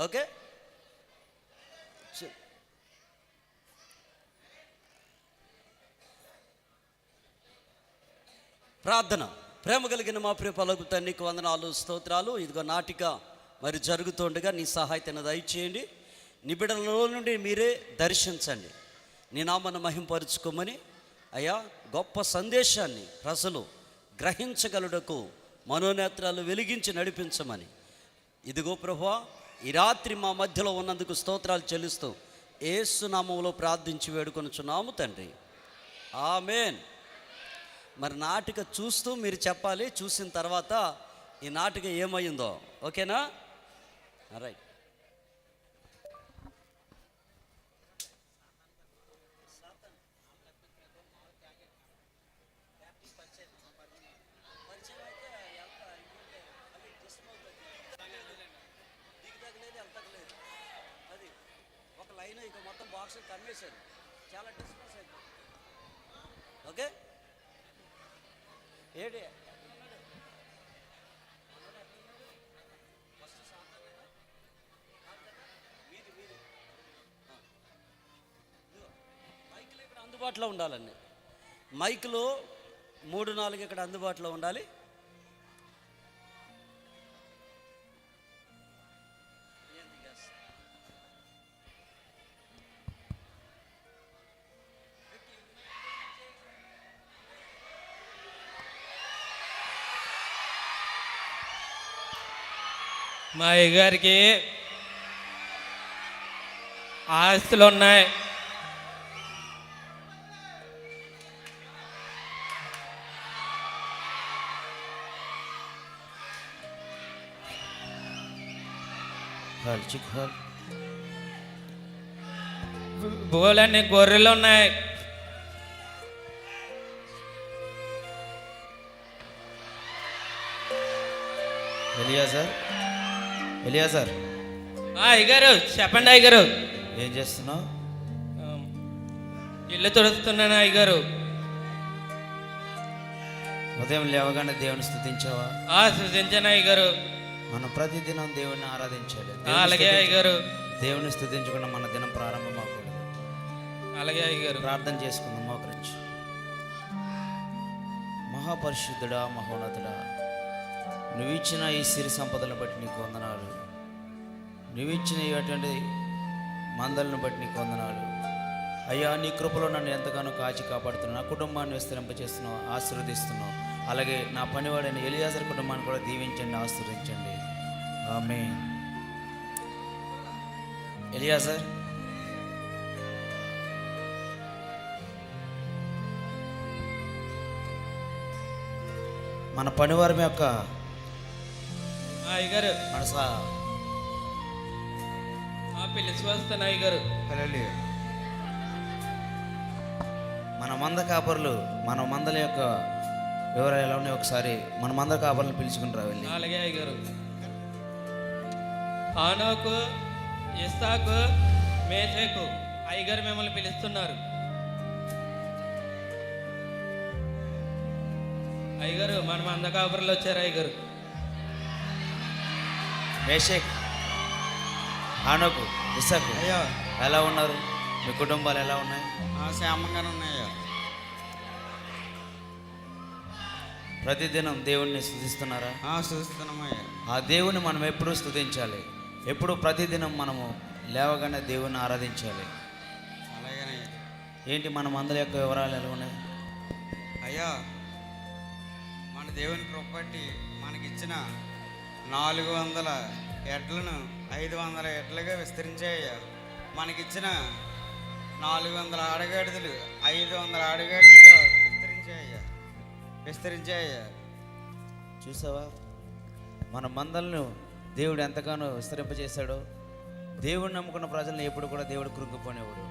Okay. ప్రార్థన. ప్రేమ కలిగిన మా ప్రియ పలుకు తండ్రికి వందనాలు, స్తోత్రాలు. ఇదిగో నాటిక మరి జరుగుతుండగా నీ సహాయతను దయచేయండి. నీ బిడ్డలలో నుండి మీరే దర్శించండి, నీ నామను మహింపరుచుకోమని అయ్యా గొప్ప సందేశాన్ని ప్రజలు గ్రహించగలుటకు మనోనేత్రాలు వెలిగించి నడిపించమని ఇదిగో ప్రభువా ఈ రాత్రి మా మధ్యలో ఉన్నందుకు స్తోత్రాలు చెల్లిస్తూ యేసు నామములో ప్రార్థించి వేడుకొనుచున్నాము తండ్రి, ఆమేన్. మరి నాటిక చూస్తూ మీరు చెప్పాలి, చూసిన తర్వాత ఈ నాటిక ఏమైందో. ఓకేనా? రైట్. అది ఒక లైన్ ఇక మొత్తం బాక్స్ కన్వేసారు, చాలా డిస్టర్బెన్స్ అయిపోయింది. ఓకే. ఏడి మైకులు ఇక్కడ అందుబాటులో ఉండాలండి. మైకులు 3-4 ఇక్కడ అందుబాటులో ఉండాలి. మా అయ్యగారికి ఆస్తులు ఉన్నాయి. బోలన్ని గొర్రెలు ఉన్నాయి. ఎలియాజర్, అయ్యగారు చెప్పండి. అయ్యగారు ఏం చేస్తున్నావు? ఇల్లు తుడుస్తున్నాను అయ్యగారు. ఉదయం లేవగానే దేవుని స్తుతించావా? స్తుతించాను అయ్యగారు. మనం ప్రతిదినం దేవుణ్ణి ఆరాధించాలి. అలాగే అయ్యగారు. దేవుని స్తుతించకుండా మన దినం ప్రారంభం అవ్వకూడదు. అలాగే అయ్యగారు. ప్రార్థన చేసుకుందాం మోకరించి. మహాపరిశుద్ధుడా, మహోన్నతుడా, నువ్వు ఇచ్చిన ఈ సిరి సంపదలను బట్టి నీకు వందనాలు. నువ్వు ఇచ్చిన ఇటువంటి మందలను బట్టి నీకు వందనాలు అయ్యా. నీ కృపలో నన్ను ఎంతగానో కాచి కాపాడుతున్నావు. నా కుటుంబాన్ని విస్తరింపచేస్తున్నావు, ఆశీర్వదిస్తున్నావు. అలాగే నా పనివాడైన ఎలియాజర్ కుటుంబాన్ని కూడా దీవించండి, ఆశీర్వదించండి. ఆమేన్. ఎలియాజర్, మన పనివారం యొక్క అయ్యగారు మనసా పిలిచి వస్తాను అయ్యగారు. మన మంద కాపరులు, మన మందల యొక్క వివరాలు ఎలా ఉన్నాయి ఒకసారి మన మంద కాపరులను పిలుచుకుని రావాలి. అలాగే అయ్యగారు. హానోకు, ఇస్సాకు, మేషకు అయ్యగారు మిమ్మల్ని పిలుస్తున్నారు. అయ్యగారు మన మంద కాపరులు వచ్చారు. అయ్యగారు మేషక్, హానోకు, ఇస్సాకు అయ్యా ఎలా ఉన్నారు? మీ కుటుంబాలు ఎలా ఉన్నాయి? క్షేమంగానే ఉన్నాయ్యా. ప్రతిదినం దేవుణ్ణి స్తుతిస్తున్నారా? చూస్తున్నామయ్యా. ఆ దేవుని మనం ఎప్పుడూ స్తుతించాలి. ఎప్పుడు ప్రతిదినం మనము లేవగానే దేవుణ్ణి ఆరాధించాలి. అలాగేనయ్యా. ఏంటి మన మందల యొక్క వివరాలు ఎలా ఉన్నాయి? అయ్యా మన దేవుని కృప బట్టి మనకిచ్చిన 400 ఎడ్లను 500 ఎడ్లుగా విస్తరించాయ్యా. మనకిచ్చిన 400 ఆడగాడిదలు 500 ఆడగాడిదలు విస్తరించాయ్యా. చూసావా మన మందలను దేవుడు ఎంతగానో విస్తరింపజేశాడో. దేవుడు నమ్ముకున్న ప్రజలను ఎప్పుడు కూడా దేవుడు కృంగిపోనేవాడు.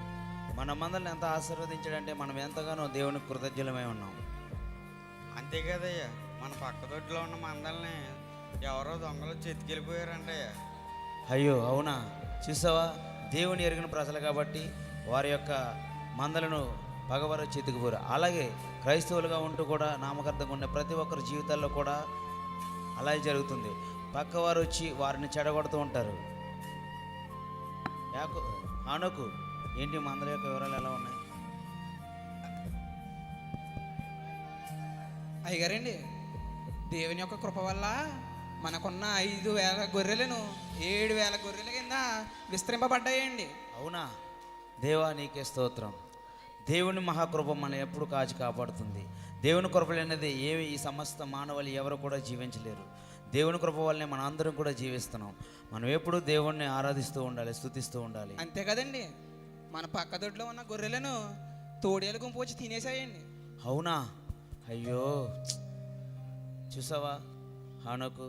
మన మందలను ఎంత ఆశీర్వదించాడంటే మనం ఎంతగానో దేవునికి కృతజ్ఞులమై ఉన్నాం. అంతే కదయ్యా, మన పక్క దొడ్లో ఉన్న మందల్ని ఎవరో దొంగలు చెతికెళ్ళిపోయారంటయ్యా. అయ్యో అవునా? చూసావా, దేవుని ఎరిగిన ప్రజలు కాబట్టి వారి యొక్క మందలను పగవారు చెతుకుపోరు. అలాగే క్రైస్తవులుగా ఉంటూ కూడా నామకార్థంగా ఉండే ప్రతి ఒక్కరి జీవితాల్లో కూడా అలాగే జరుగుతుంది. పక్కవారు వచ్చి వారిని చెడగొడుతూ ఉంటారు. యాకు హానోకు ఏంటి మందల యొక్క వివరాలు ఎలా ఉన్నాయి? అయ్యగారండి, దేవుని యొక్క కృప వల్ల మనకున్న 5,000 గొర్రెలను 7,000 గొర్రెల కింద విస్తరింపబడ్డాయండి. అవునా? దేవా నీకే స్తోత్రం. దేవుని మహాకృప మనం ఎప్పుడు కాచి కాపాడుతుంది. దేవుని కృప లేనిది ఈ సమస్త మానవాళి ఎవరు కూడా జీవించలేరు. దేవుని కృప వల్లనే మనం అందరం కూడా జీవిస్తున్నాం. మనం ఎప్పుడు దేవుణ్ణి ఆరాధిస్తూ ఉండాలి, స్తుతిస్తూ ఉండాలి. అంతే కదండి, మన పక్క దొడ్లో ఉన్న గొర్రెలను తోడేలు గుంపు వచ్చి తినేసాయండి. అవునా? అయ్యో, చూసావా హానోకు,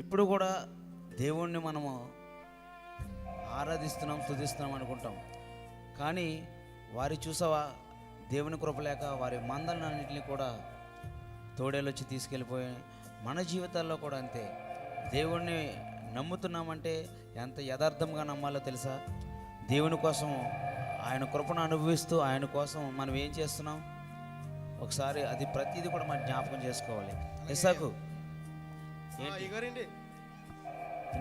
ఇప్పుడు కూడా దేవుణ్ణి మనము ఆరాధిస్తున్నాం, స్తుతిస్తున్నాం అనుకుంటాం. కానీ వారి చూసావా, దేవుని కృప లేక వారి మందలన్నింటినీ కూడా తోడేలు వచ్చి తీసుకెళ్ళిపోయాయి. మన జీవితాల్లో కూడా అంతే. దేవుణ్ణి నమ్ముతున్నామంటే ఎంత యథార్థంగా నమ్మాలో తెలుసా? దేవుని కోసం ఆయన కృపను అనుభవిస్తూ ఆయన కోసం మనం ఏం చేస్తున్నాం ఒకసారి అది ప్రతిదీ కూడా మనం జ్ఞాపకం చేసుకోవాలి. ఇస్సాకు అయ్యగారండి,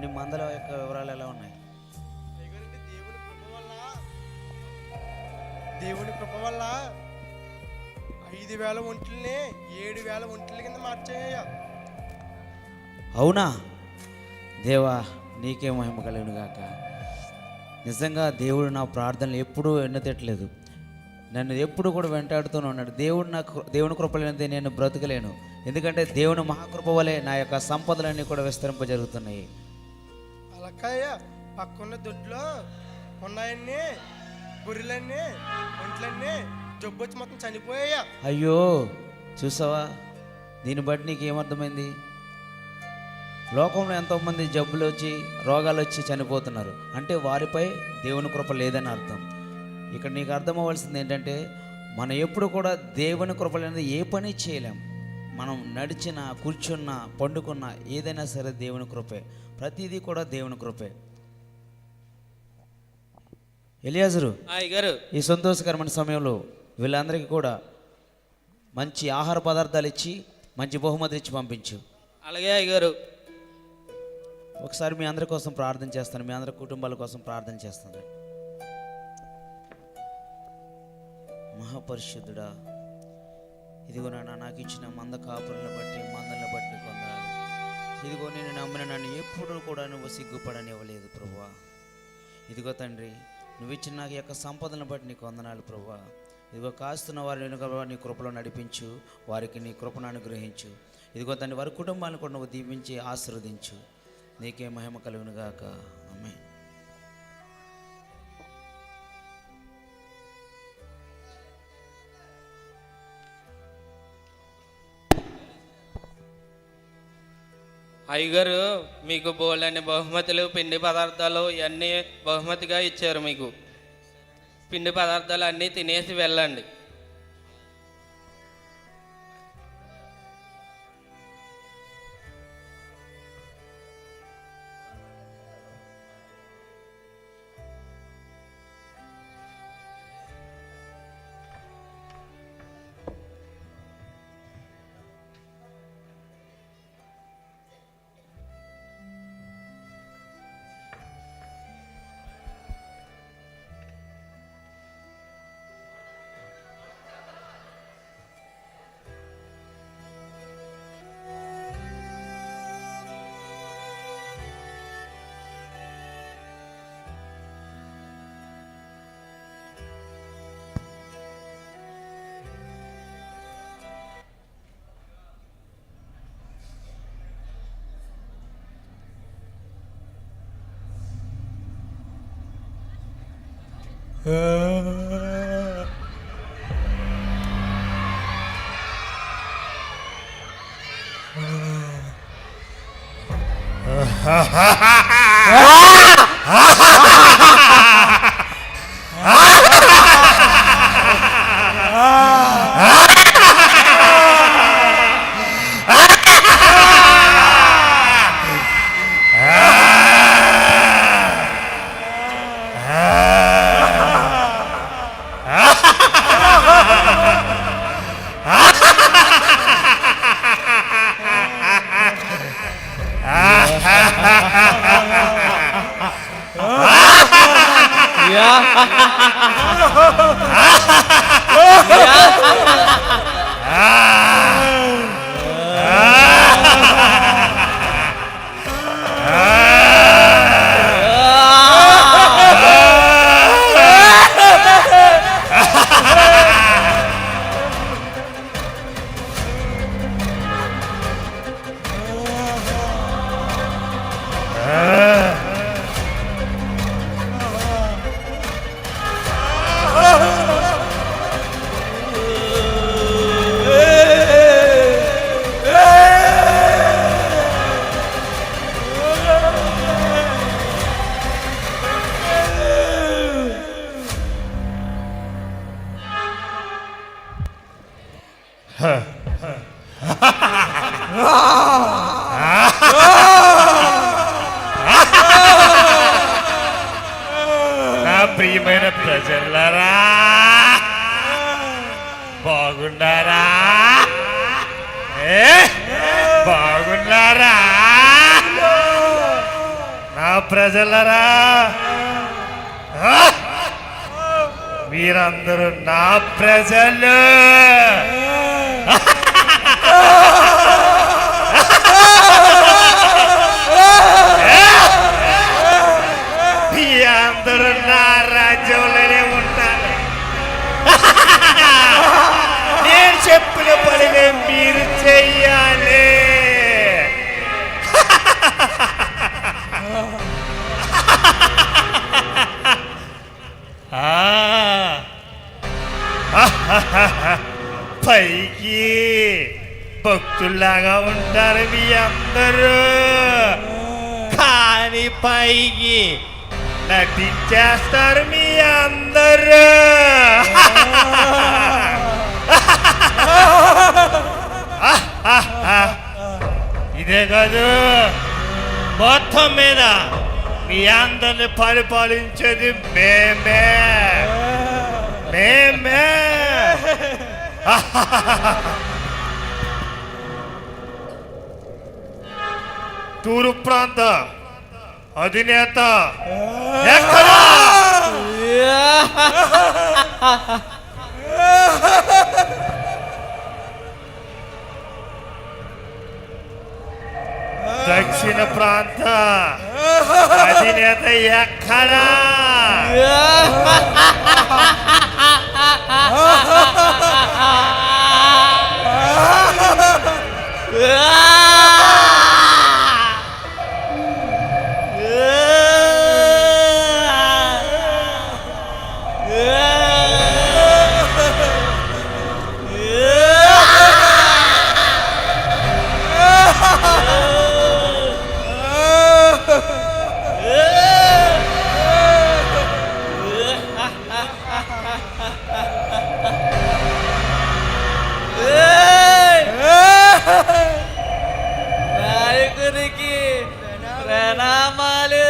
నీ మందల యొక్క వివరాలు ఎలా ఉన్నాయి? అయ్యగారండి, దేవుని కృప వల్ల 5,000 ఒంట్లని 7,000 ఒంట్ల కింద మార్చాయ్యా. అవునా? దేవా నీకే మహిమ కలుగును గాక. నిజంగా దేవుడు నా ప్రార్థనలు ఎప్పుడూ ఎన్నతెట్టలేదు. నన్ను ఎప్పుడు కూడా వెంటాడుతూనే ఉన్నాడు. దేవుని కృప లేనిదే నేను బ్రతకలేను. ఎందుకంటే దేవుని మహాకృప వలె నా యొక్క సంపదలన్నీ కూడా విస్తరింపజరుగుతున్నాయి. అలాకాయ పక్కన్న దొడ్లో ఉన్నాయన్నీ గొర్రెలన్నీ ఒంట్లన్నీ జబ్బు వచ్చి మొత్తం చనిపోయాయా. అయ్యో, చూసావా? దీన్ని బట్టి నీకు ఏమర్థమైంది? లోకంలో ఎంతోమంది జబ్బులు వచ్చి రోగాలు వచ్చి చనిపోతున్నారు అంటే వారిపై దేవుని కృప లేదని అర్థం. ఇక్కడ నీకు అర్థమవ్వాల్సింది ఏంటంటే మనం ఎప్పుడు కూడా దేవుని కృప లేనిది ఏ పని చేయలేం. మనం నడిచిన, కూర్చున్న, పండుకున్న ఏదైనా సరే దేవుని కృపే. ప్రతిదీ కూడా దేవుని కృపే. ఎలియాజరు, అయ్యగారు ఈ సంతోషకరమైన సమయంలో వీళ్ళందరికీ కూడా మంచి ఆహార పదార్థాలు ఇచ్చి మంచి బహుమతి ఇచ్చి పంపించు. అలాగే అయ్యగారు. ఒకసారి మీ అందరి కోసం ప్రార్థన చేస్తాను. మీ అందరి కుటుంబాల కోసం ప్రార్థన చేస్తాను. మహాపరిశుద్ధుడా, ఇదిగో నాకు ఇచ్చిన మంద కాపురులను బట్టి, మందలను బట్టి కొందరు. ఇదిగో నేను నమ్మిన నన్ను ఎప్పుడు కూడా నువ్వు సిగ్గుపడనివ్వలేదు ప్రభువా. ఇదిగో తండ్రి, నువ్వు ఇచ్చిన నాకు యొక్క సంపదలను బట్టి నీకు వందనాలు ప్రభువా. ఇదిగో కాస్తున్న వారిని నీ కృపలో నడిపించు, వారికి నీ కృపను అనుగ్రహించు. ఇదిగో తండ్రి, వారి కుటుంబాన్ని కూడా నువ్వు దీవించి ఆశీర్వదించు. నీకే మహిమ కలుగును గాక. ఆమేన్. అయ్యగారు మీకు బోల్డన్ని బహుమతులు, పిండి పదార్థాలు ఇవన్నీ బహుమతిగా ఇచ్చారు. మీకు పిండి పదార్థాలు అన్నీ తినేసి వెళ్ళండి. నా ప్రియమైన ప్రజలారా బాగున్నారా? బాగున్నారా నా ప్రజలరా? మీరందరూ నా ప్రజలు. అందరూ నా రాజ్యంలోనే ఉంటారు. నేను చెప్పిన పనినే మీరు చెయ్యాలి. పైకి భక్తుల్లాగా ఉంటారు మీ అందరూ, కానీ పైకి నటించేస్తారు మీ అందరూ. ఇదే కాదు, మొత్తం మీద మీ అందరిని పరిపాలించేది మేమే. తూర్పు ప్రాంత అధినేత ఎక్కడా? దక్షిణ ప్రాంత అధినేత ఎక్కడా? నాయకునికి ప్రణామాలు.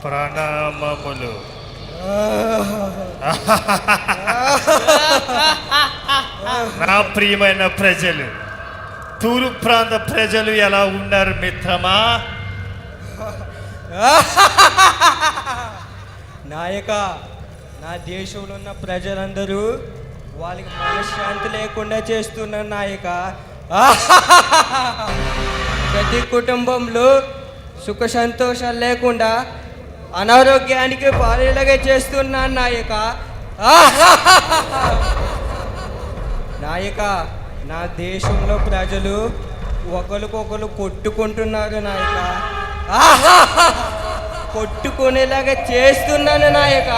ప్రణామములు. నా ప్రియమైన ప్రజలు, తూర్పు ప్రాంత ప్రజలు ఎలా ఉన్నారు మిత్రమా? నాయక, నా దేశంలో ఉన్న ప్రజలందరూ వాళ్ళకి మనశ్శాంతి లేకుండా చేస్తున్నారు నాయక. ప్రతి కుటుంబంలో సుఖ సంతోషాలు లేకుండా అనారోగ్యానికి పాలేలాగా చేస్తున్నాను నాయక. నాయక, నా దేశంలో ప్రజలు ఒకరికొకరు కొట్టుకుంటున్నారు నాయక. కొట్టుకునేలాగా చేస్తున్నాను నాయక.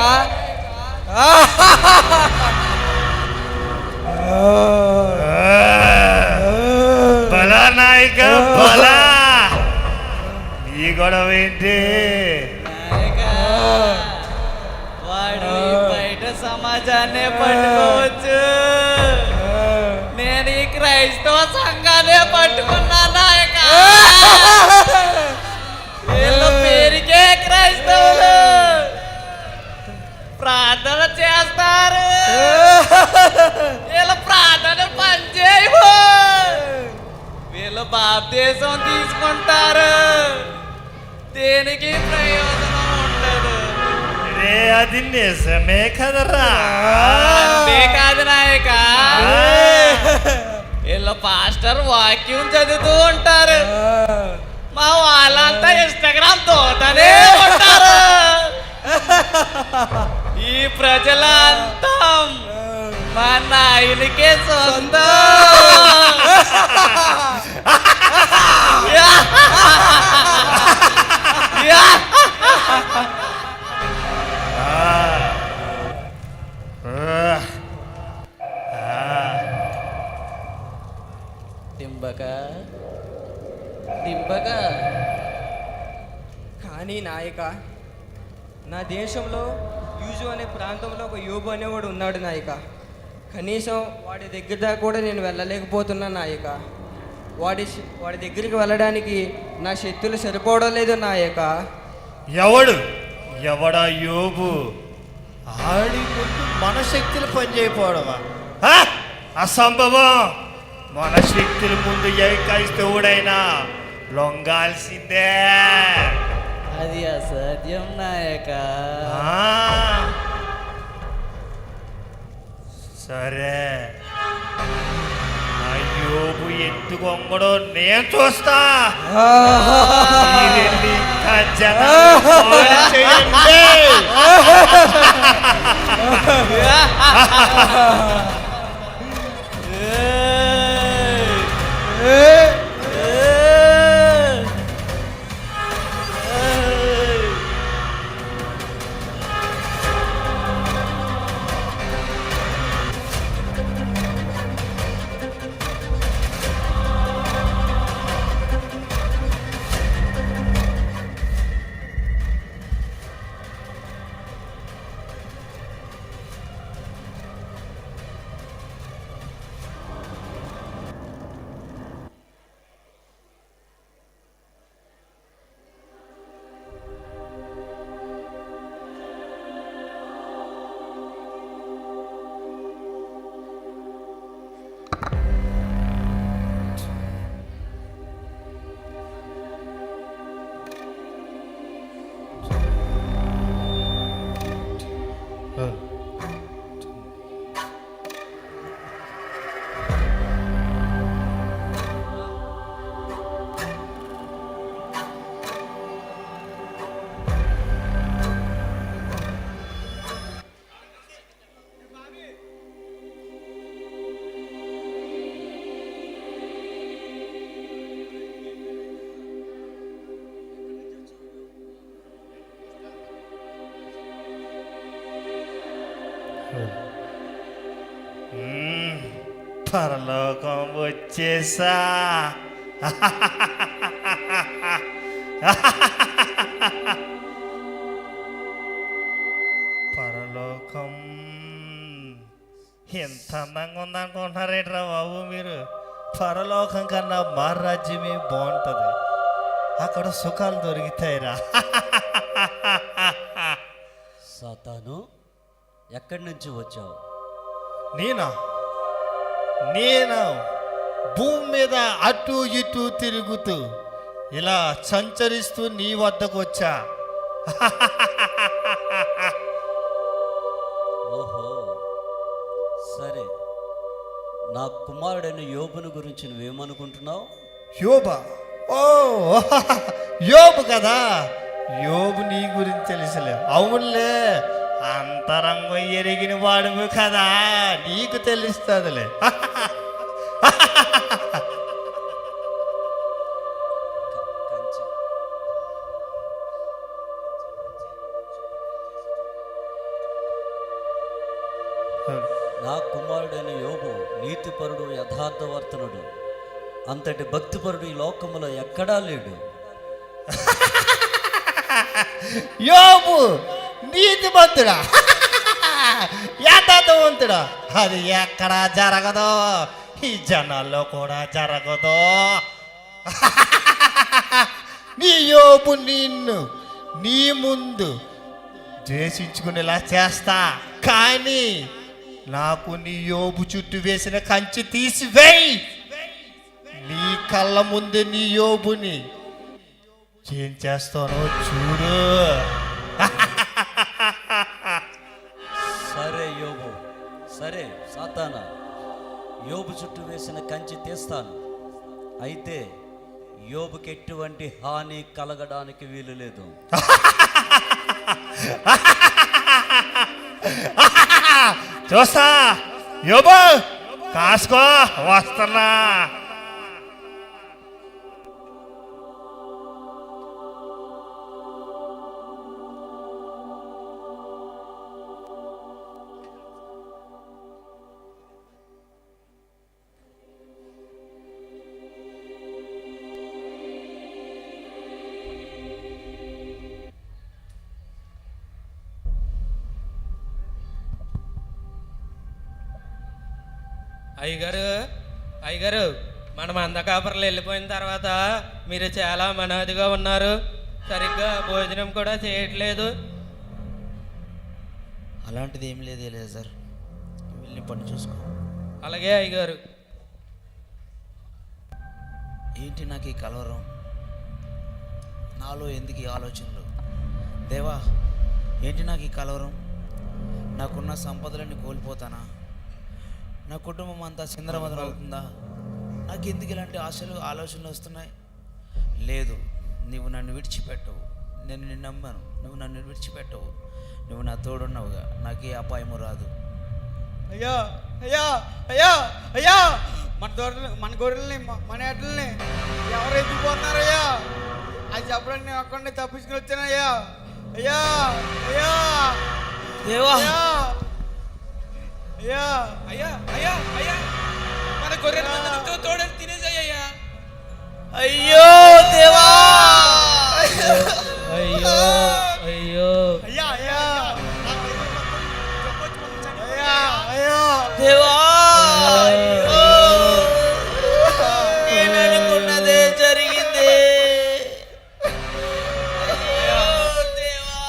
బలా నాయక బలా, ఈ గొడవ ఏంటి? వాడు బయట సమాజాన్నే పట్టుకోవచ్చు, నేను ఈ క్రైస్తవ సంఘాన్ని పట్టుకున్నా నాయక. వీళ్ళ పేరుకే క్రైస్తవులు ప్రార్థన చేస్తారు, వీళ్ళ ప్రార్థన పనిచేయవు. వీళ్ళు బాప్తీసం తీసుకుంటారు, దేనికి ప్రయోజనం ఉండదు. రే అది నిజమే కదరా. అంతేకాదు నాయక, వీళ్ళ పాస్టర్ వాక్యం చదువుతూ ఉంటారు, మా వాళ్ళంతా ఇన్స్టాగ్రామ్ తోటనే ఉంటారు. ఈ ప్రజలంతా మా నాయనకే సొంతం. దింపక కానీ నాయక, నా దేశంలో యూజు అనే ప్రాంతంలో ఒక యోబు అనేవాడు ఉన్నాడు నాయక. కనీసం వాడి దగ్గర దాకా కూడా నేను వెళ్ళలేకపోతున్నా నాయక. వాడి దగ్గరికి వెళ్ళడానికి నా శక్తులు సరిపోవడం లేదు నాయక. ఎవడా యోబు? ఆడి ముందు మన శక్తులు పనిచేయకపోవడమా? అసంభవం. మన శక్తుల ముందు ఏ క్రైస్తవుడైనా లొంగాల్సిందే. అది అసాధ్యం నాయక. సరే, యోబు ఎందుకు వంగడో నేను చూస్తా. మీరెళ్ళి ఇంకా జనాన్ని పాడు చేయండి. పరలోకం వచ్చేసా. పరలోకం ఎంత అందంగా ఉందనుకుంటున్నారేట్రా బాబు మీరు? పరలోకం కన్నా మా రాజ్యమే బాగుంటుంది. అక్కడ సుఖాలు దొరుకుతాయిరా. సాతాను, ఎక్కడి నుంచి వచ్చావు? నేను భూమి మీద అటు ఇటు తిరుగుతూ ఇలా సంచరిస్తూ నీ వద్దకు వచ్చా. ఓహో, సరే. నా కుమారుడైన యోబుని గురించి నువ్వేమనుకుంటున్నావు? యోబా? ఓ, యోబు కదా. యోబు నీ గురించి తెలుసులే. అవునులే, అంతరంగం ఎరిగిన వాడువు కదా, నీకు తెలుస్తుందిలే. నా కుమారుడైన యోబు నీతిపరుడు, యథార్థవర్తనుడు, అంతటి భక్తిపరుడు ఈ లోకములో ఎక్కడా లేడు. యోబు నీతిమంతుడా, యథార్థవంతుడా? అది ఎక్కడా జరగదు, ఈ జనాల్లో కూడా జరగదు. నీ యోబు నిన్ను నీ ముందు ద్వేషించుకునేలా చేస్తా, కానీ నాకు నీ యోబు చుట్టూ వేసిన కంచి తీసివేయి. నీ కళ్ళ ముందే నీ యోబుని ఏం చేస్తానో చూడు. సరే యోబు, సరే సాతానా, యోబు చుట్టూ వేసిన కంచి తీస్తాను. అయితే యోబుకి ఎటువంటి హాని కలగడానికి వీలు లేదు. చూస్తా యోబు, కాసుకో, వస్తున్నా. అయ్యగారు, మనం అందకాపురలు వెళ్ళిపోయిన తర్వాత మీరు చాలా మనోదిగా ఉన్నారు. సరిగ్గా భోజనం కూడా చేయట్లేదు. అలాంటిది ఏం లేదు ఎలియాజర్, వెళ్ళి పని చూసుకో. అలాగే అయ్యగారు. ఏంటి నాకు ఈ కలవరం? నాలో ఎందుకు ఈ ఆలోచనలు? దేవా, ఏంటి నాకు ఈ కలవరం? నాకున్న సంపదలన్నీ కోల్పోతానా? నా కుటుంబం అంతా చిందరమదనం అవుతుందా? నాకు ఎందుకు ఇలాంటి ఆలోచనలు వస్తున్నాయి? లేదు, నువ్వు నన్ను విడిచిపెట్టవు. నేను నిన్ను నమ్మాను, నువ్వు నన్ను విడిచిపెట్టవు. నువ్వు నా తోడున్నావుగా, నాకు ఏ అపాయము రాదు. అయ్యా అయ్యా అయ్యా అయ్యా, మన గొర్రెల్ని మన ఎడ్లని ఎవరు ఎత్తుకుపోతున్నారయ్యా? అది చెప్పడానికి నేను అక్కడిని తప్పించుకుని వచ్చానయ్యా. అయ్యా అయ్యా దేవా, అయ్యా అయ్యా అయ్యా అయ్యా అయ్యా, మన గొర్రెల మందలతో తోడని తినేసయ్యా. అయ్యో దేవా, అయ్యో అయ్యో అయ్యా అయ్యా అయ్యా అయ్యా దేవా, అయ్యో, నేను అనుకున్నదే జరిగింది. అయ్యో దేవా,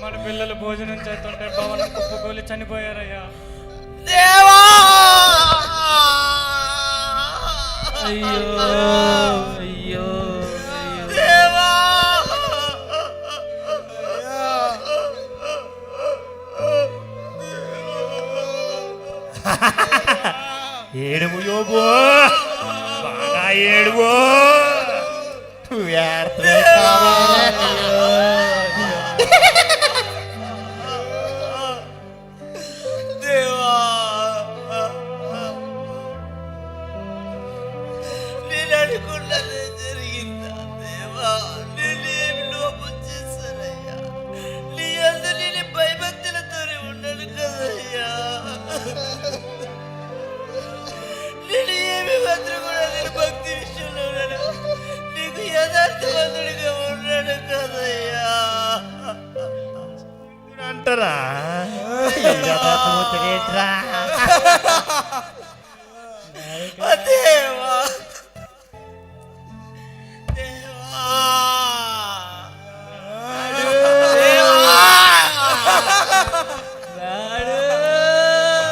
మన పిల్లలు భోజనం చేస్తుంటే భవనం కుప్పకూలి చనిపోయారయ్యా. దేవా, అయ్యో అయ్యో దేవా, ఏడువు యోబు, బాగా ఏడువు. నువ్వు ఏడుతున్నావు దేవా, నేను అనుకున్నదే జరిగిందా? దేవా, నేనేమి లోపం చేశానయ్యా? నీ అందు నేను భయభక్తులతోనే ఉన్నాను కదయ్యా. నేను ఏమి భద్రం కూడా నేను భక్తి విషయంలో ఉన్నాను, నీకు యథార్థవంతుడిగా ఉన్నాడు కదయ్యా. అంటారా? ఏంట్రా? దేవా, దేవా,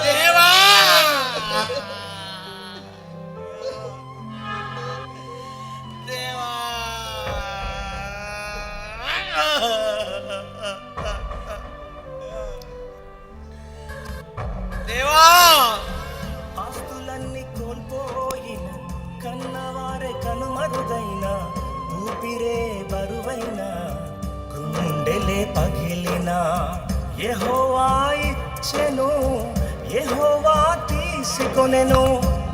దేవా, దేవా, దేవా. ఆస్తులన్నీ కోల్పోయిన, కన్నవారే కనుమరుగైన, ఊపిరే బరువైన, గుండెలే పగిలిన, యెహోవా ఇచ్చెను, యెహోవా తీసుకొనెను,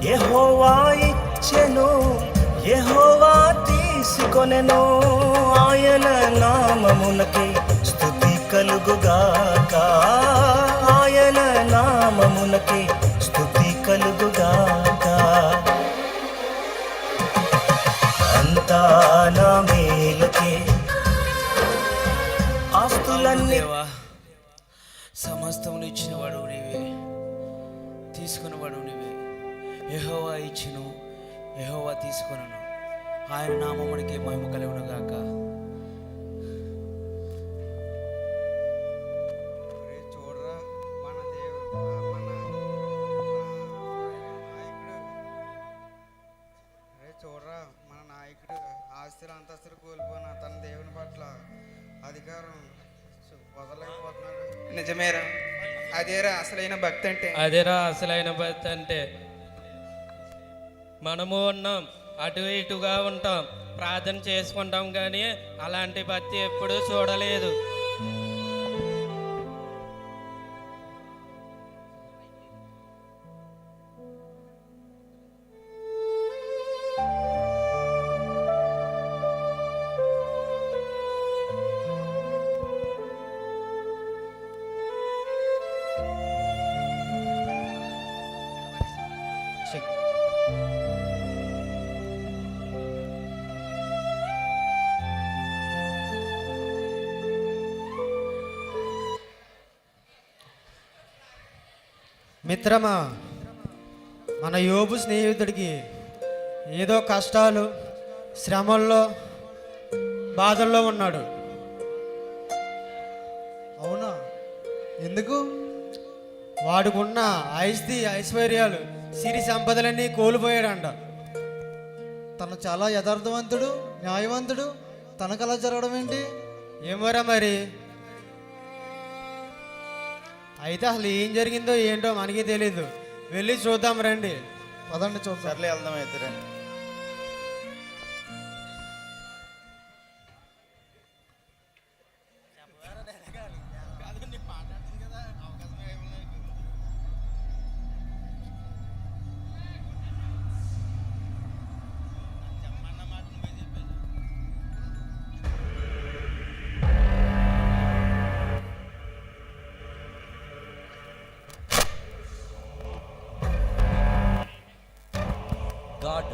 యెహోవా ఇచ్చెను, యెహోవా తీసుకొనెను. ఆయన నామమునకే స్తుతి కలుగుగాక, ఆయన నామమునకే స్తుతి కలుగుగాక. అంతా నా మేలుకే, ఆస్తులన్నీ దేవా, సమస్తమును ఇచ్చినవాడు నీవే, తీసుకున్నవాడు నీవే. యెహోవా ఇచ్చును, యెహోవా తీసుకొనను. ఆయన నామమునికే మహిమ కలుగును గాక. చూడరా, మన దేవుడు మన నాయకుడు. చూడరా, మన నాయకుడు ఆస్తులు అంతస్తులు కోల్పోయిన తన దేవుని పట్ల అధికారం వదలైపోతున్నాడు. నిజమేరా, అదేరా అసలైన భక్తి అంటే. అదేరా అసలైన భక్తి అంటే. మనము ఉన్నాం, అటు ఇటుగా ఉంటాం, ప్రార్థన చేసుకుంటాం, కానీ అలాంటి భక్తి ఎప్పుడూ చూడలేదు. మిత్రమా, మన యోబు స్నేహితుడికి ఏదో కష్టాలు, శ్రమల్లో, బాధల్లో ఉన్నాడు. అవునా? ఎందుకు? వాడుకున్న ఐశ్వర్యాలు, సిరి సంపదలన్నీ కోల్పోయాడంట. తను చాలా యథార్థవంతుడు, న్యాయవంతుడు, తనకలా జరగడం ఏంటి? ఏమోరా మరి. అయితే అసలు ఏం జరిగిందో ఏంటో మనకి తెలీదు. వెళ్ళి చూద్దాం రండి. పదండి చూద్దాం. సర్లే వెళ్దాం అయితే రండి. గాడ్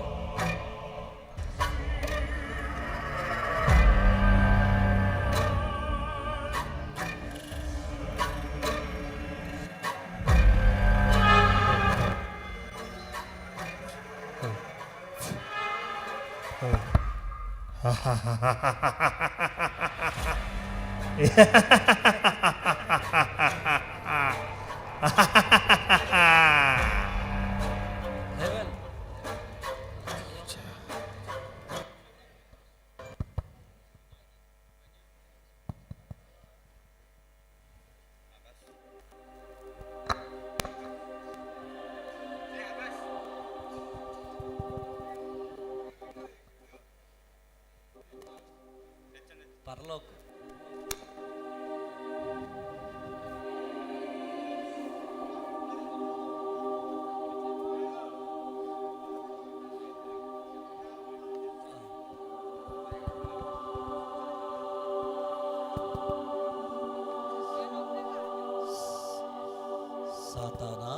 హెవెన్ పరలోకం. సాతానా,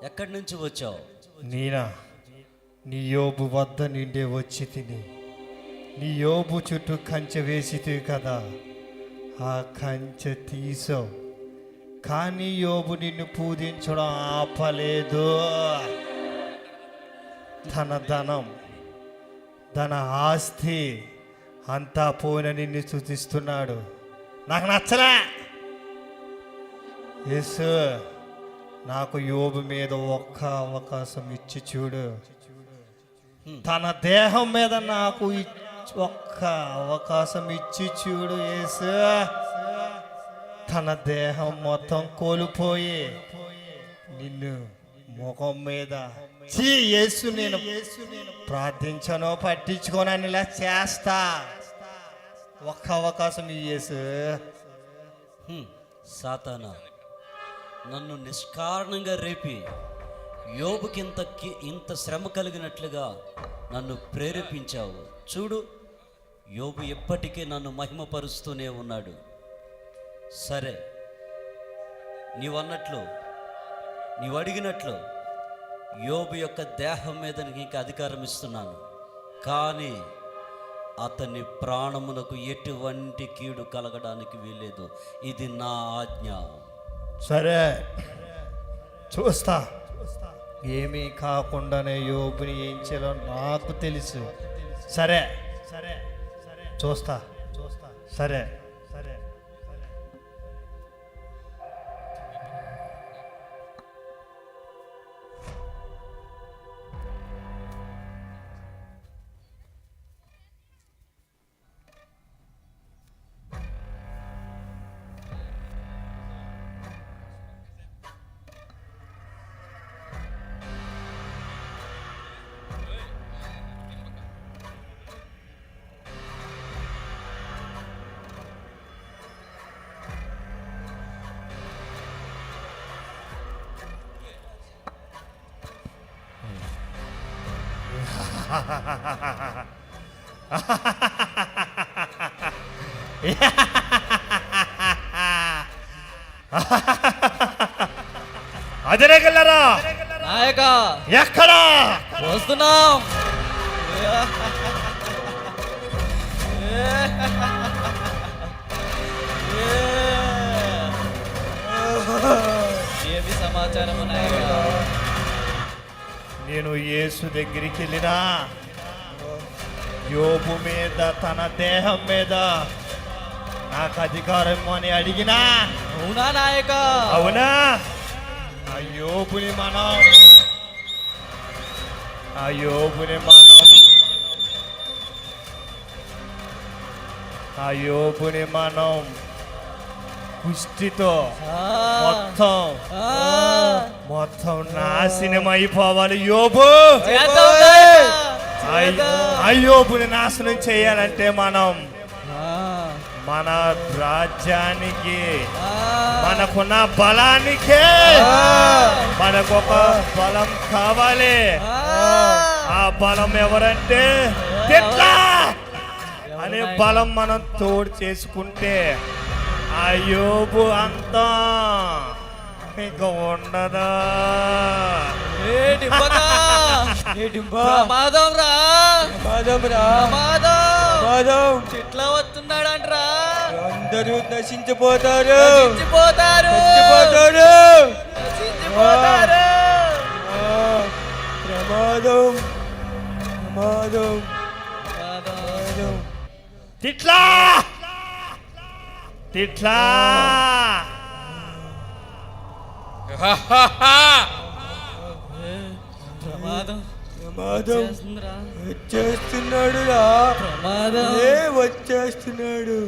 ఎక్కడి నుంచి వచ్చావు? నేనా? నీ యోబు వద్ద నిండే వచ్చి తిని నీ యోబు చుట్టూ కంచె వేసితివి కదా, ఆ కంచె తీసావు, కానీ యోబు నిన్ను పూజించడం ఆపలేదు. తన ధనం, తన ఆస్తి అంతా పోయిన నిన్ను స్తుతిస్తున్నాడు. నాకు నచ్చలే. యేసు, నాకు యోబు మీద ఒక్క అవకాశం ఇచ్చి చూడు. తన దేహం మీద నాకు ఒక్క అవకాశం ఇచ్చి చూడు యేసు. తన దేహం మొత్తం కోల్పోయి నిన్ను ముఖం మీద యేసు నేను ప్రార్థించను, పట్టించుకోనని ఇలా చేస్తా. ఒక్క అవకాశం యేసు. సాతానా, నన్ను నిష్కారణంగా రేపి యోబుకి ఇంత శ్రమ కలిగినట్లుగా నన్ను ప్రేరేపించావు. చూడు, యోబు ఎప్పటికీ నన్ను మహిమపరుస్తూనే ఉన్నాడు. సరే, నీవన్నట్లు, నీవు అడిగినట్లు యోబు యొక్క దేహం మీద నీకు అధికారం ఇస్తున్నాను, కానీ అతని ప్రాణమునకు ఎటువంటి కీడు కలగడానికి వీల్లేదు. ఇది నా ఆజ్ఞ. సరే, చూస్తా. ఏమీ కాకుండానే యోబుని ఏం చేయాలో నాకు తెలుసు. సరే సరే సరే చూస్తా. సరే సరే అజరేగలరా నాయక ఎక్కడా వస్తున్నాం. ఏమి సమాచారము నాయక? నేను యేసు దగ్గరికి వెళ్ళినా యోబు మీద తన దేహం మీద నాకు అధికారం అని అడిగినా అవునా నాయక? అవునా ఆ యోబుని మనం కుష్టితో మొత్తం నాశనం అయిపోవాలి. యోబు అయ్యోబుని నాశనం చేయాలంటే మనం మన రాజ్యానికి మనకున్న బలానికి మనకొక బలం కావాలి. ఆ బలం ఎవరంటే తిట్లా అనే బలం మనం తోడు చేసుకుంటే ఆ యోబు అంతా ఇంకా ఉండదా. ప్రమాదం రా, ప్రమాదం. ఇట్లా వస్తున్నాడంట్రా, అందరూ నశించిపోతారు. ప్రమాదం. తిట్లా వచ్చేస్తున్నాడు రా, వచ్చేస్తున్నాడు.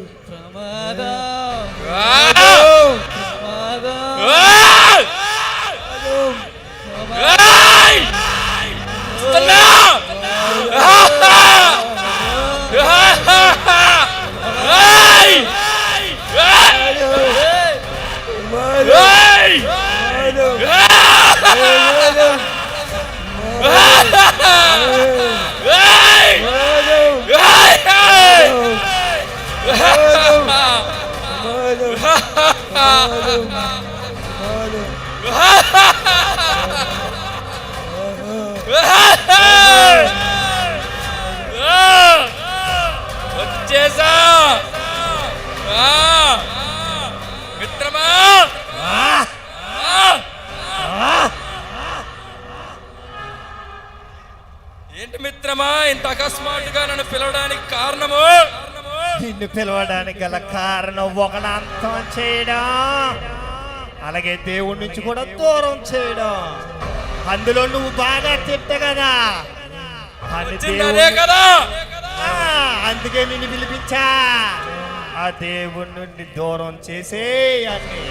వచ్చేసా మిత్రమా. ఏంటి మిత్రమా ఇంత అకస్మాత్తుగా నన్ను పిలవడానికి కారణము? నిన్ను పిలవడానికి గల కారణం ఒకడు అంతం చేయడం, అలాగే దేవుడి నుంచి కూడా దూరం చేయడం. అందులో నువ్వు బాగా తిట్ట కదా, అందుకే నిన్ను పిలిపించా. ఆ దేవుడి నుండి దూరం చేసే అన్ని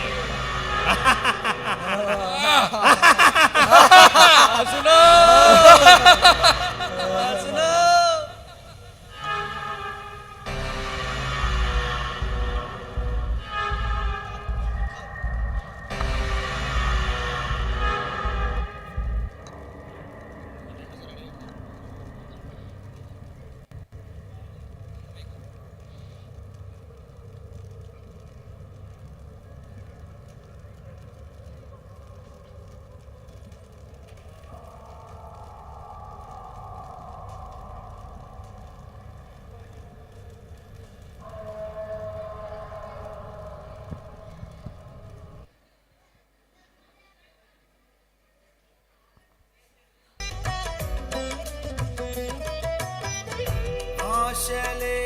ఆశలే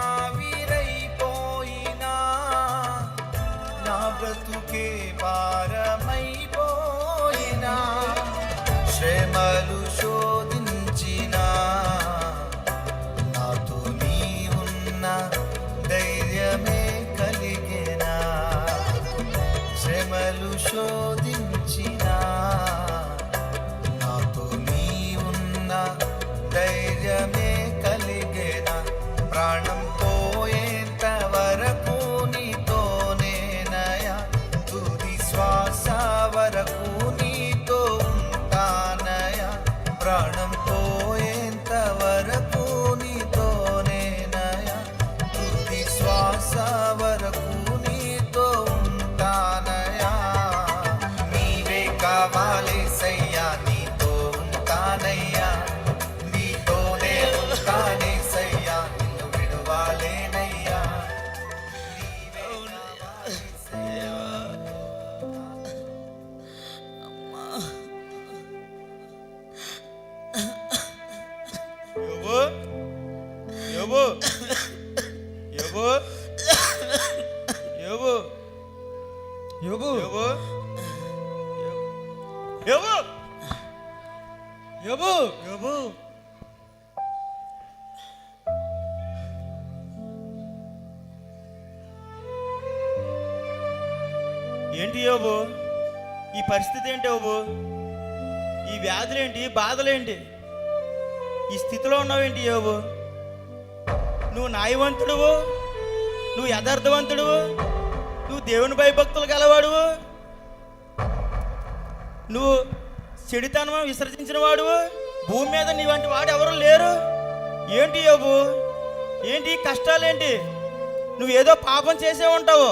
ఆవిరైపోయినా నా బ్రతుకే భారమైపోయినా శ్రమలు శోధించినా నాతో నీ ఉన్న ధైర్యమే కలిగేనా. శ్రమలు శోధించినా నాతో నీ ఉన్న ధైర్యమే కలిగేనా. ప్రాణం పోయేంత వరకు నీతోనేనయా, తుది శ్వాస వరకు నీతో ఉంటానయా. యోబు యోబు యోబు యోబు యోబు యోబు యోబు యోబు ఏంటి యోబు ఈ పరిస్థితి ఏంటి యోబు? ఈ వ్యాధులేంటి, బాధలేంటి, ఈ స్థితిలో ఉన్నావేంటి యోబు? నువ్వు న్యాయవంతుడువు, నువ్వు యథార్థవంతుడువు, నువ్వు దేవుని భయభక్తులు గలవాడువు, నువ్వు చెడుతనం విసర్జించిన వాడువు, భూమి మీద నీ వంటి వాడు ఎవరు లేరు. ఏంటి యోబు? ఏంటి కష్టాలేంటి? నువ్వేదో పాపం చేసే ఉంటావు.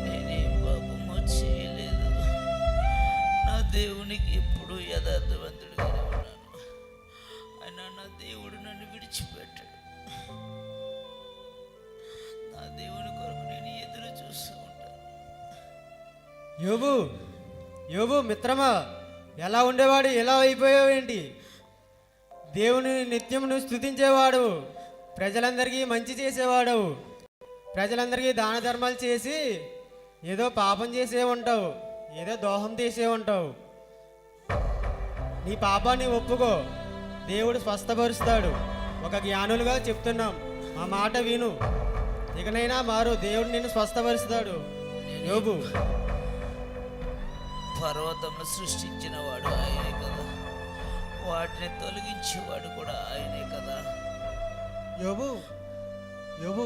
నేనేం పాపము చేయలేదు. నా దేవునికి ఎప్పుడు యథార్థవంతుడిగానే ఉన్నాను. అయినా నా దేవుడు నన్ను విడిచిపెట్టాడు. నా దేవుని కొరకు నేను ఎదురు చూస్తూ ఉంటాను. యోబు యోబు మిత్రమా, ఎలా ఉండేవాడు, ఎలా అయిపోయావేంటి? దేవుని నిత్యం నువ్వు స్తుతించేవాడు, ప్రజలందరికీ మంచి చేసేవాడు, ప్రజలందరికీ దాన ధర్మాలు చేసి ఏదో పాపం చేసే ఉంటావు, ఏదో దోహం చేసే ఉంటావు. నీ పాపాన్ని ఒప్పుకో, దేవుడు స్వస్థపరుస్తాడు. ఒక జ్ఞానులుగా చెప్తున్నాం, మా మాట విను, ఇకనైనా మారు, దేవుడు నిన్ను స్వస్థపరుస్తాడు. యోబు, పర్వతమును సృష్టించిన వాడు ఆయనే కదా, వాటిని తొలగించేవాడు కూడా ఆయనే కదా. యోబు యోబు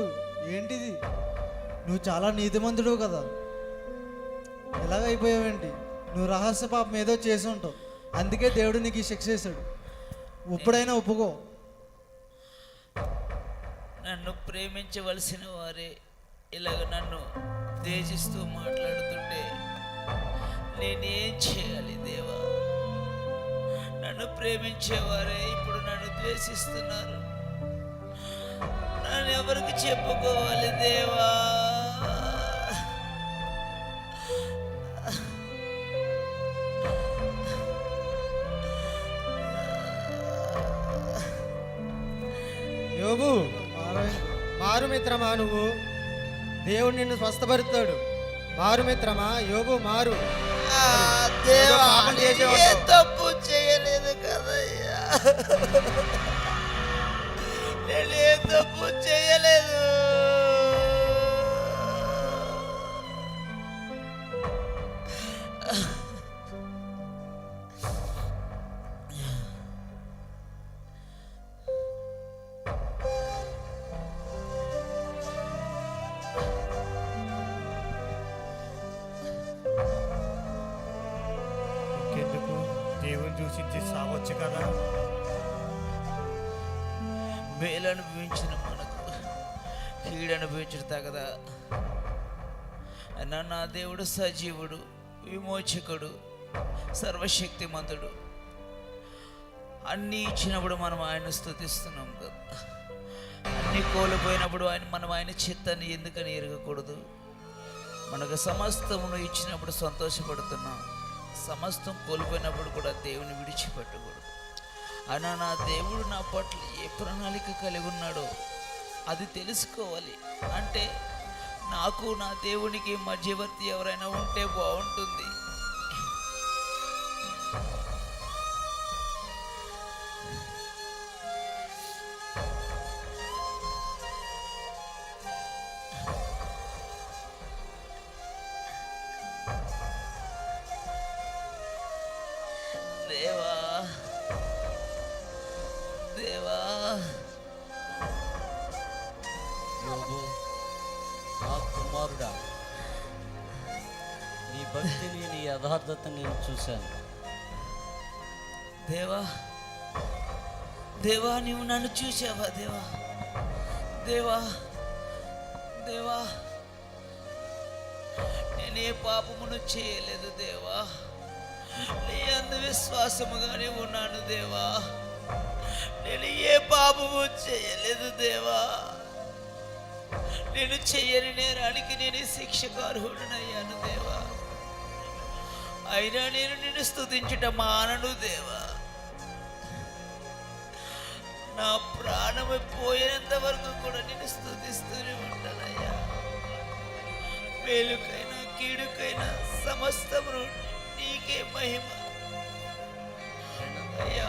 ఏంటిది? నువ్వు చాలా నీతిమంతుడు కదా, ఎలాగైపోయావేంటి? నువ్వు రహస్య పాపం ఏదో చేసి ఉంటావు, అందుకే దేవుడు నీకు ఈ శిక్ష వేశాడు. ఇప్పుడైనా ఒప్పుకో. నన్ను ప్రేమించవలసిన వారే ఇలాగ నన్ను ద్వేషిస్తూ మాట్లాడుతుంటే నేనేం చేయాలి దేవా? నన్ను ప్రేమించేవారే ఇప్పుడు నన్ను ద్వేషిస్తున్నారు. నన్ను ఎవరికి చెప్పుకోవాలి దేవా? యోబు, మారు మిత్రమా, నువ్వు దేవుడు నిన్ను స్వస్థపరుస్తాడు. మారు మిత్రమా, యోబు మారు. దేవా, పాపం చేసే ఏ తప్పు చేయలేదు కదయ్యా, నేను ఏ తప్పు చేయలేదు. ఇంకెందుకు? దేవుని చూసి సావచ్చు కదా. మేలు అనుభవించిన మనకు కీడు అనుభవించడం తగదా? అయినా నా దేవుడు సజీవుడు, విమోచకుడు, సర్వశక్తిమంతుడు. అన్నీ ఇచ్చినప్పుడు మనం ఆయన స్తుతిస్తున్నాం కదా. అన్నీ కోల్పోయినప్పుడు మనం ఆయన చిత్తాన్ని ఎందుకని ఎరగకూడదు? మనకు సమస్తమును ఇచ్చినప్పుడు సంతోషపడుతున్నాం, సమస్తం కోల్పోయినప్పుడు కూడా దేవుని విడిచిపెట్టకూడదు. అయినా నా దేవుడు నా పట్ల ఏ ప్రణాళిక కలిగి ఉన్నాడో అది తెలుసుకోవాలి. అంటే నాకు నా దేవునికి మధ్యవర్తి ఎవరైనా ఉంటే బాగుంటుంది. దేవా దేవా, యోబు, నా కుమారుడా, నీ భక్తిని, నీ యథార్థతని నేను చూశాను. దేవా దేవా, నీవు నన్ను చూసావా దేవా? దేవా దేవా, నేనే పాపమును చేయలేదు దేవా, నీ అందు విశ్వాసముగానే ఉన్నాను దేవా. నేను ఏ పాపము చేయలేదు దేవా. నేను చెయ్యని నేరానికి నేను శిక్షకు అర్హుడనయ్యాను దేవా. అయినా నేను నిన్ను స్తుతించుట మానను దేవా. నా ప్రాణము పోయేంత వరకు కూడా నిన్ను స్తుతిస్తూనే ఉంటానయ్యా. మేలుకైనా కీడుకైనా సమస్తమును నీకే మహిమ అయ్యా.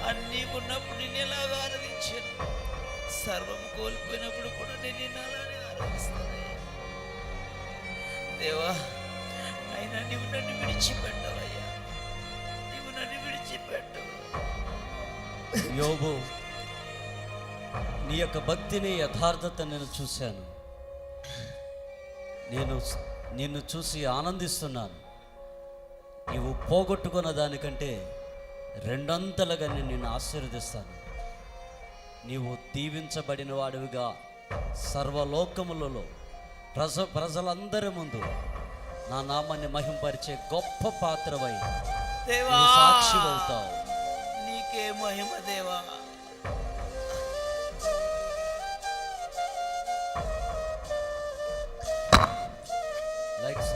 అన్నీ ఉన్నప్పుడు నిన్ను ఎలాగా ఆరాధించాను, సర్వం కోల్పోయినప్పుడు కూడా నేను నిన్ను అలానే ఆరాధిస్తానయ్యా. దేవా, అయినా నువ్వు నన్ను విడిచిపెట్టవయ్యా, నువ్వు నన్ను విడిచిపెట్టవు. యోబు, నీ యొక్క భక్తిని యథార్థత నేను చూశాను. నిన్ను చూసి ఆనందిస్తున్నాను. నీవు పోగొట్టుకున్న దానికంటే రెండంతలుగా నేను నిన్ను ఆశీర్వదిస్తాను. నీవు దీవించబడిన వాడివిగా సర్వలోకములలో ప్రజలందరి ముందు నా నామాన్ని మహింపరిచే గొప్ప పాత్రవై దేవా, సాక్షి అవుతావు. నీకే మహిమ దేవా. లైక్స్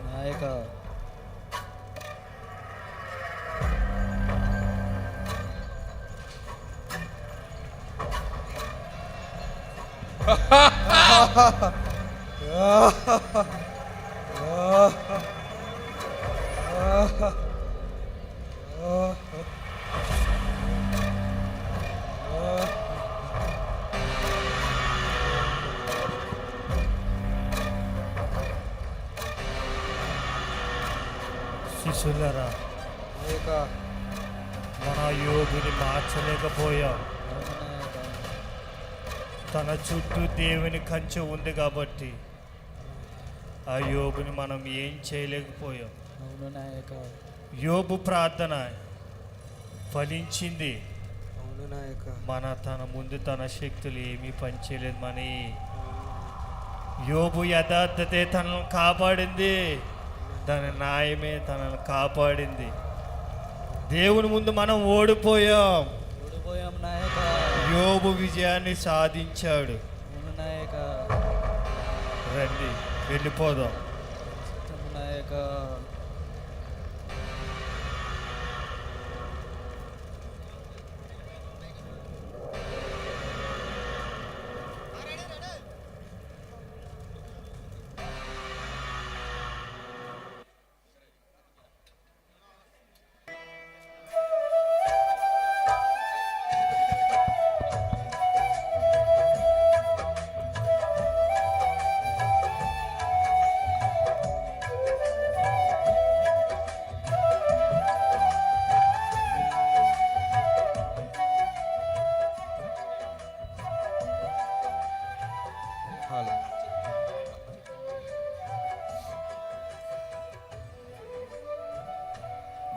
నాయక శిష్యులరా, నాయక మన యోగుని మార్చలేకపోయాం. తన చుట్టూ దేవుని కంచె ఉంది కాబట్టి ఆ యోగుని మనం ఏం చేయలేకపోయాం. అవును నాయక, యోబు ప్రార్థన ఫలించింది. అవును నాయక, తన ముందు తన శక్తులు ఏమీ పనిచేయలేదు. యోబు యథార్థతే తనను కాపాడింది, తన న్యాయమే తనను కాపాడింది. దేవుని ముందు మనం ఓడిపోయాం నాయక. యోబు విజయాన్ని సాధించాడు. అవును నాయక, రండి వెళ్ళిపోదాం. నాయక.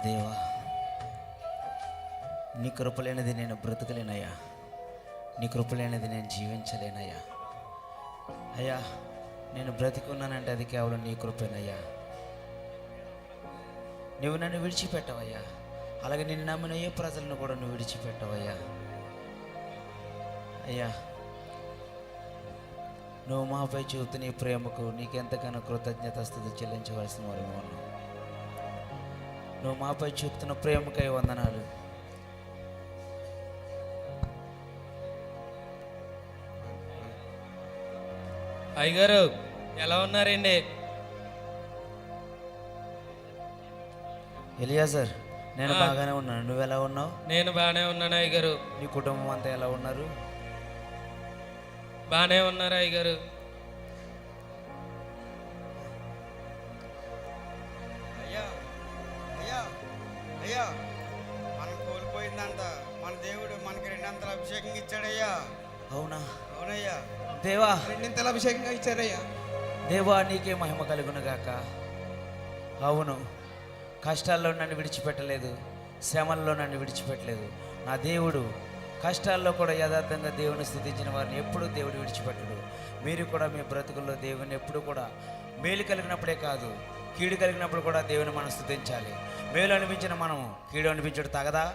దేవా, నీ కృపలేనిది నేను బ్రతకలేనయ్యా, నీ కృపలేనిది నేను జీవించలేనయ్యా. అయ్యా, నేను బ్రతికున్నానంటే అది కేవలం నీ కృపేనయ్యా. నువ్వు నన్ను విడిచిపెట్టవయ్యా, అలాగే నిన్ను నమ్మిన ఏ ప్రజలను కూడా నువ్వు విడిచిపెట్టవయ్యా. అయ్యా, నువ్వు మాపై చూపుతున్న నీ ప్రేమకు నీకెంతగానో కృతజ్ఞతాస్తుతి చెల్లించవలసిన వారు ఉన్నావు. నువ్వు మాపై చూపుతున్న ప్రేమకై వందనాలు. అయ్యగారు ఎలా ఉన్నారండి? ఎలియాజర్, నేను బాగానే ఉన్నాను. నువ్వు ఎలా ఉన్నావు? నేను బాగానే ఉన్నాను అయ్యగారు. నీ కుటుంబం అంతా ఎలా ఉన్నారు? బాగానే ఉన్నారు అయ్యగారు. దేవా రెండింతల అభిషేకంగా ఇచ్చారయ్యా. దేవా నీకే మహిమ కలుగును గాక. అవును, కష్టాల్లో నన్ను విడిచిపెట్టలేదు, శ్రమల్లో నన్ను విడిచిపెట్టలేదు. నా దేవుడు కష్టాల్లో కూడా యథార్థంగా దేవుని స్తుతించిన వారిని ఎప్పుడూ దేవుడు విడిచిపెట్టడు. మీరు కూడా మీ బ్రతుకుల్లో దేవుని ఎప్పుడు కూడా మేలు కలిగినప్పుడే కాదు, కీడు కలిగినప్పుడు కూడా దేవుని మనం స్తుతించాలి. మేలు అనిపించిన మనం కీడు అనిపించడు తగదా?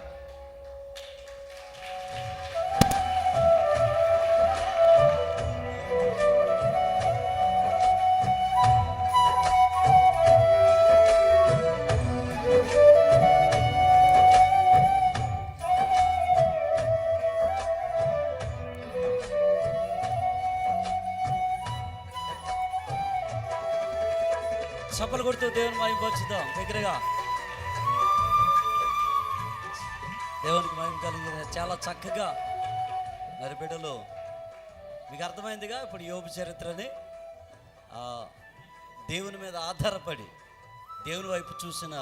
చప్పలు కొడుతూ దేవుని మహిమ పరుచుదాం. దగ్గరగా దేవునికి మహిమ కలిగిన చాలా చక్కగా మరి బిడ్డలు మీకు అర్థమైందిగా. ఇప్పుడు యోబు చరిత్రని దేవుని మీద ఆధారపడి దేవుని వైపు చూసిన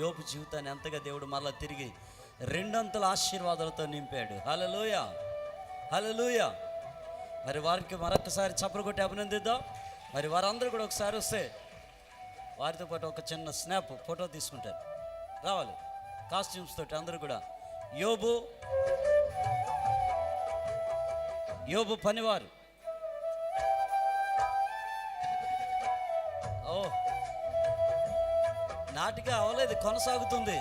యోబు జీవితాన్ని ఎంతగా దేవుడు మళ్ళీ తిరిగి రెండంతల ఆశీర్వాదాలతో నింపాడు. హల్లెలూయ, హల్లెలూయ. మరి వారికి మరొకసారి చప్పలు కొట్టి అభినందిద్దాం. మరి వారందరూ కూడా ఒకసారి వస్తే వారితో పాటు ఒక చిన్న స్నాప్ ఫోటో తీసుకుంటారు. రావాలి కాస్ట్యూమ్స్ తోటి అందరూ కూడా. యోబు పనివారు. ఓ నాటిక అవ్వలేదు, కొనసాగుతుంది.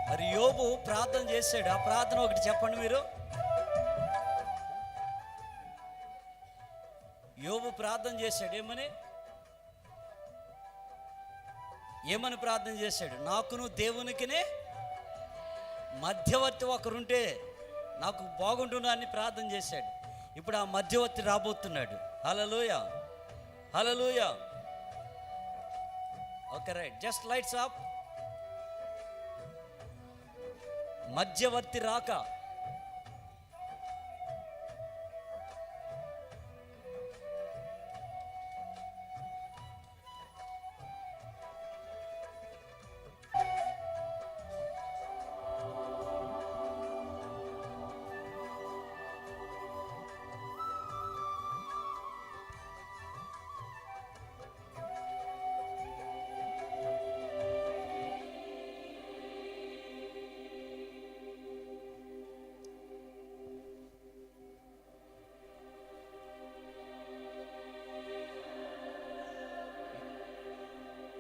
మరి యోబు ప్రార్థన చేశాడు. ఆ ప్రార్థన ఒకటి చెప్పండి మీరు. యోబు ప్రార్థన చేశాడు. ఏమని ప్రార్థన చేశాడు? నాకును దేవునికినే మధ్యవర్తి ఒకరుంటే నాకు బాగుంటున్నా అని ప్రార్థన చేశాడు. ఇప్పుడు ఆ మధ్యవర్తి రాబోతున్నాడు. Hallelujah, hallelujah. Okay, right, just lights off. మధ్యవర్తి రాక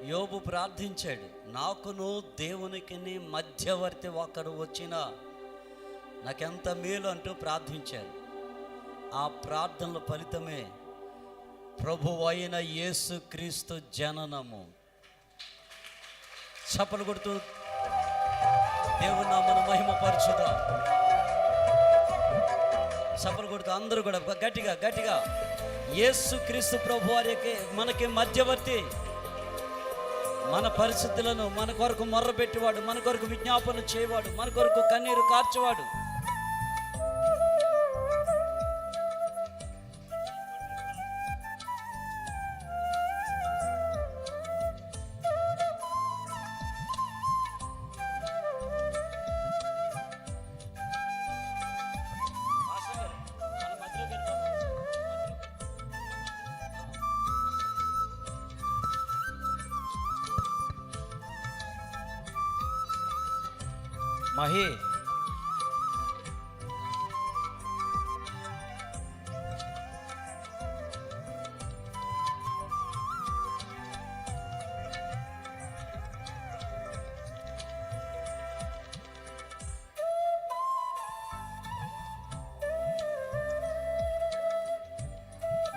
యోబు ప్రార్థించాడు. నాకును దేవునికి మధ్యవర్తి ఒకడు వచ్చినా నాకెంత మేలు అంటూ ప్రార్థించాడు. ఆ ప్రార్థనల ఫలితమే ప్రభువు అయిన యేసుక్రీస్తు జననము. చప్పలు కొడుతూ దేవుని నామమును మహిమపరచుదాం. చప్పలు కొడుతూ అందరూ కూడా గట్టిగా గట్టిగా యేసుక్రీస్తు ప్రభు వారికి మనకి మధ్యవర్తి. మన పరిస్థితులను మన కొరకు మొర్రపెట్టేవాడు, మన కొరకు విజ్ఞాపన చేయవాడు, మన కొరకు కన్నీరు కార్చేవాడు. మహి,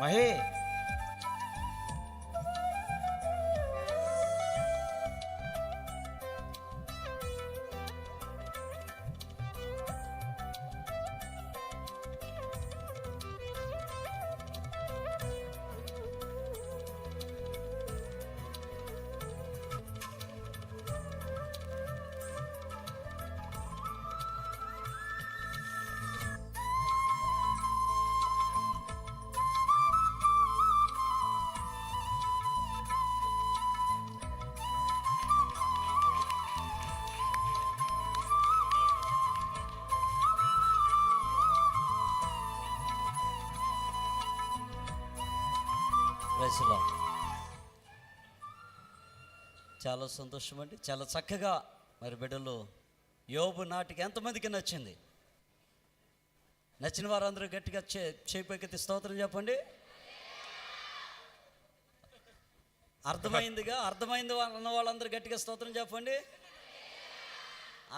మహి, ప్రైజ్ లార్డ్. చాలా సంతోషం అండి. చాలా చక్కగా మరి బిడ్డలు యోబు నాటికి ఎంతమందికి నచ్చింది? నచ్చిన వారందరూ గట్టిగా చేపైకెత్తి స్తోత్రం చెప్పండి. అర్థమైంది అన్న వాళ్ళందరూ గట్టిగా స్తోత్రం చెప్పండి.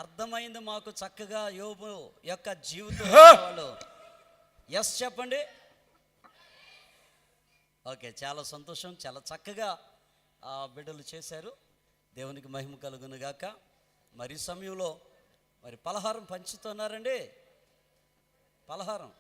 అర్థమైంది మాకు చక్కగా యోబు యొక్క జీవితం వాళ్ళు ఎస్ చెప్పండి. ఓకే, చాలా సంతోషం. చాలా చక్కగా బిడ్డలు చేశారు. దేవునికి మహిమ కలుగును గాక. మరి సమయంలో మరి పలహారం పంచుతున్నారండి. పలహారం